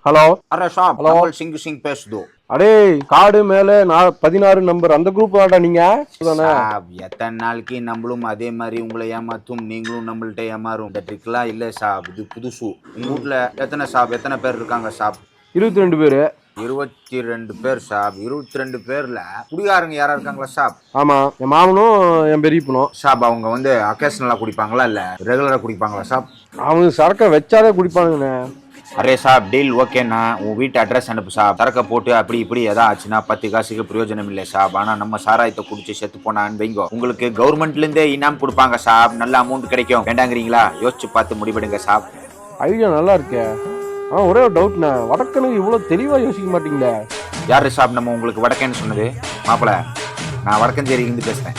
Hello. Array சாப், hello. Kamal Singh பேசுது. அடே காடு மேல 16 நம்பர் அந்த குரூப் வாடா நீங்க. சாப், எத்தனை நாளைக்கு நம்மளும் அதே மாதிரி உங்களை ஏமாத்தும், நீங்களும் நம்மள்ட்ட ஏமாறும். இந்த ட்ரிக்லாம் இல்லை சாப், இது புதுசு. உங்க வீட்ல எத்தனை பேர் இருக்காங்க சாப்? 22 பேரு. 22 பேர் சாப். 22 பேர்ல குடிகாரங்க யாரா இருக்காங்களா சாப்? ஆமா, என் மாமனும் என் பெரியப்பனும். சாப், அவங்க வந்து அக்கேஷனலா குடிப்பாங்களா இல்ல ரெகுலரா குடிப்பாங்களா சாப்? அவங்க சரக்க வச்சாலே குடிப்பானுங்கண்ணே. அரே சாப், டீல் ஓகேண்ணா. உன் வீட்டு அட்ரஸ் அனுப்பு சாப். சரக்க போட்டு அப்படி இப்படி எதா ஆச்சுன்னா 10 காசுக்கு பிரயோஜனம் இல்லை சாப். ஆனா நம்ம சாராயத்தை குடிச்சு செத்து போனான்னு வைங்கோ, உங்களுக்கு கவர்மெண்ட்ல இருந்தே இனாம் கொடுப்பாங்க சாப். நல்ல அமௌண்ட் கிடைக்கும். வேண்டாங்கிறீங்களா? யோசிச்சு பார்த்து முடிவெடுங்க சாப். ஐடியா நல்லா இருக்கே. ஒரே ஒரு டவுட்ண்ணே, வடக்கனுக்கு இவ்வளவு தெளிவா யோசிக்க மாட்டீங்களே. யாரு சாப் நம்ம உங்களுக்கு வடக்கேன்னு சொன்னது? மாப்பிள, நான் வடக்கஞ்சேரியிலிருந்து பேசுறேன்.